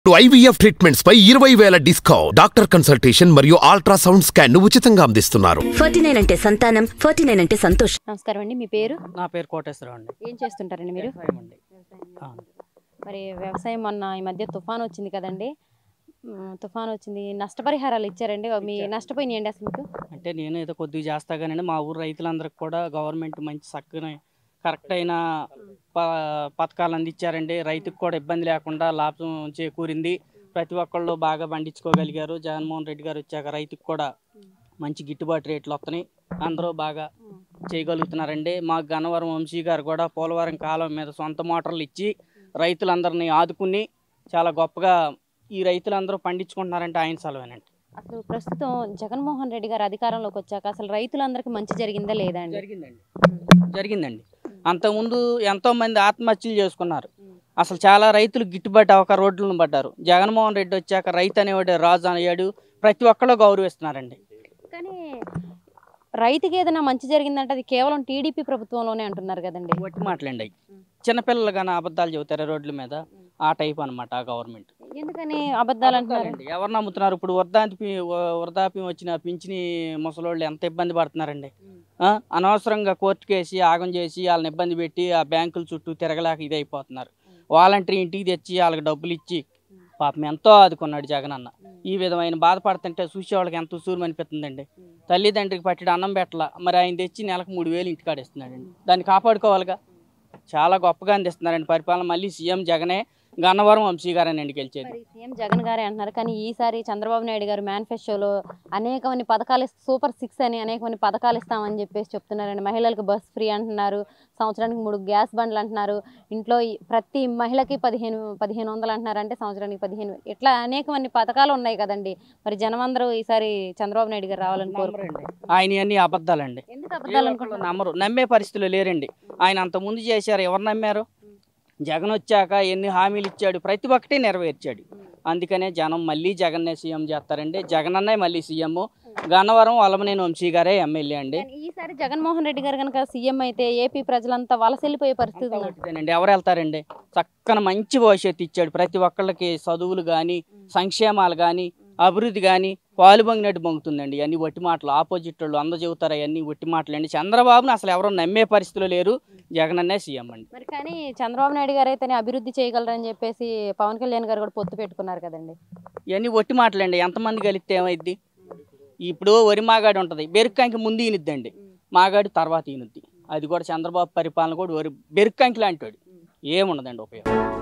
IVF treatments పై 20,000 discount. Doctor consultation మరియు ultrasound scan ను ఉచితంగా అందిస్తున్నారు. 49 అంటే సంతానం, 49 అంటే సంతోషం. నమస్కారం అండి, మీ పేరు? నా పేరు కోటేశ్వరరావు అండి. ఏం చేస్తుంటారండి మీరు? మరి వ్యవసాయం మొన్న ఈ మధ్య తుఫాన్ వచ్చింది కదండి, తుఫాన్ వచ్చింది, నష్టపరిహారాలు ఇచ్చారండి? మీ నష్టపోయినాయండి అసలు మీకు? అంటే నేను ఏదో కొద్దిగా చేస్తా కానీ మా ఊరు రైతులందరికీ కూడా గవర్నమెంట్ మంచి చక్కగా కరెక్ట్ అయిన పథకాలు అందించారండి. రైతుకు కూడా ఇబ్బంది లేకుండా లాభం చేకూరింది. ప్రతి ఒక్కళ్ళు బాగా పండించుకోగలిగారు. జగన్మోహన్ రెడ్డి గారు వచ్చాక రైతుకు కూడా మంచి గిట్టుబాటు రేట్లు వస్తున్నాయి. అందరూ బాగా చేయగలుగుతున్నారండి. మా గన్నవరం వంశీ గారు కూడా పోలవరం కాలం మీద సొంత మోటార్లు ఇచ్చి రైతులందరినీ ఆదుకుని చాలా గొప్పగా ఈ రైతులందరూ పండించుకుంటున్నారంటే ఆయన సెలవేనండి. అసలు ప్రస్తుతం జగన్మోహన్ రెడ్డి గారు అధికారంలోకి వచ్చాక అసలు రైతులందరికీ మంచి జరిగిందా లేదా అండి? జరిగిందండి. అంతకుముందు ఎంతోమంది ఆత్మహత్యలు చేసుకున్నారు. అసలు చాలా రైతులు గిట్టుబాటు అవ్వక రోడ్లను పడ్డారు. జగన్మోహన్ రెడ్డి వచ్చాక రైతు అనేవాడు రాజు అయ్యాడు. ప్రతి ఒక్కళ్ళు గౌరవిస్తున్నారండి. కానీ రైతుకి ఏదైనా మంచి జరిగిందంటే అది కేవలం టీడీపీ ప్రభుత్వంలోనే అంటున్నారు కదండి. వట్టి మాటలండి. చిన్నపిల్లలు కానీ అబద్ధాలు చెబుతారు రోడ్ల మీద, ఆ టైప్ అనమాట ఆ గవర్నమెంట్. ఎందుకని అబద్ధాలు అంటున్నారండి? ఎవరు నమ్ముతున్నారు? ఇప్పుడు వృద్ధాప్యం వచ్చిన పింఛని ముసలోళ్ళు ఎంత ఇబ్బంది పడుతున్నారండి. అనవసరంగా కోర్టు కేసి ఆగం చేసి వాళ్ళని ఇబ్బంది పెట్టి ఆ బ్యాంకుల చుట్టూ తిరగలేక ఇదైపోతున్నారు. వాలంటరీ ఇంటికి తెచ్చి వాళ్ళకి డబ్బులు ఇచ్చి పాపం ఎంతో ఆదుకున్నాడు జగన్ అన్న. ఈ విధమైన బాధపడుతుంటే చూసేవాళ్ళకి ఎంత ఉసూరు అనిపిస్తుందండి. తల్లిదండ్రికి పట్టిన అన్నం పెట్టల, మరి ఆయన తెచ్చి నెలకు 3,000 ఇంటికాడ ఇస్తున్నాడండి. దాన్ని కాపాడుకోవాలిగా. చాలా గొప్పగా అందిస్తున్నారండి పరిపాలన. మళ్ళీ సీఎం జగనే, గన్నవరం వంశీ గారేనండి గెలిచేది. సీఎం జగన్ గారే అంటున్నారు, కానీ ఈసారి చంద్రబాబు నాయుడు గారు మేనిఫెస్టోలో అనేకమంది పథకాలు సూపర్ 6 అని అనేకమంది పథకాలు ఇస్తామని చెప్పేసి చెప్తున్నారండి. మహిళలకు బస్ ఫ్రీ అంటున్నారు, సంవత్సరానికి 3 గ్యాస్ బండ్లు అంటున్నారు, ఇంట్లో ప్రతి మహిళకి 1,500 అంటున్నారు, అంటే సంవత్సరానికి 15,000. ఇట్లా అనేకమంది పథకాలు ఉన్నాయి కదండి. మరి జనం అందరూ ఈసారి చంద్రబాబు నాయుడు గారు రావాలని కోరుకుంటారండి. ఆయన అన్ని అబద్ధాలండి. ఎందుకు అబద్ధాలు అనుకుంటున్నారు? నమ్మరు, నమ్మే పరిస్థితులు లేరండి. ఆయన అంత ముందు చేశారు, ఎవరు నమ్మారు? జగన్ వచ్చాక ఎన్ని హామీలు ఇచ్చాడు, ప్రతి ఒక్కటి నెరవేర్చాడు. అందుకనే జనం మళ్ళీ జగన్నే సీఎం చేస్తారండి. జగన్ అన్నే మళ్ళీ సీఎం. గన్నవరం వల్లభనేని వంశీ గారే ఎమ్మెల్యే అండి. ఈసారి జగన్మోహన్ రెడ్డి గారు కనుక సీఎం అయితే ఏపీ ప్రజలంతా వలస వెళ్ళిపోయే పరిస్థితి ఉందండి. ఎవరు వెళ్తారండి? చక్కన మంచి భవిష్యత్తు ఇచ్చాడు. ప్రతి ఒక్కళ్ళకి చదువులు కానీ, సంక్షేమాలు కానీ, అభివృద్ధి కానీ పాలు పొంగినట్టు పొంగుతుందండి. అన్ని వట్టి మాటలు. ఆపోజిట్ వాళ్ళు అందరూ చెబుతారు అవన్నీ వట్టి మాటలు అండి. చంద్రబాబును అసలు ఎవరో నమ్మే పరిస్థితులు లేరు. జగన్ అన్నే సీఎం అండి. మరి కానీ చంద్రబాబు నాయుడు గారు అయితేనే అభివృద్ధి చేయగలరని చెప్పేసి పవన్ కళ్యాణ్ గారు కూడా పొత్తు పెట్టుకున్నారు కదండి. ఇవన్నీ వట్టి మాటలండి. ఎంతమంది కలిస్తే ఏమైద్ది? ఇప్పుడు వరి మాగాడి ఉంటుంది, బెరుక్కాంకి ముందు ఈనిద్దండి, మాగాడి తర్వాత ఈనుద్ది. అది కూడా చంద్రబాబు పరిపాలన కూడా వరి బెరుక్కాంకి లాంటి వాడు. ఏముండదండి ఉపయోగం.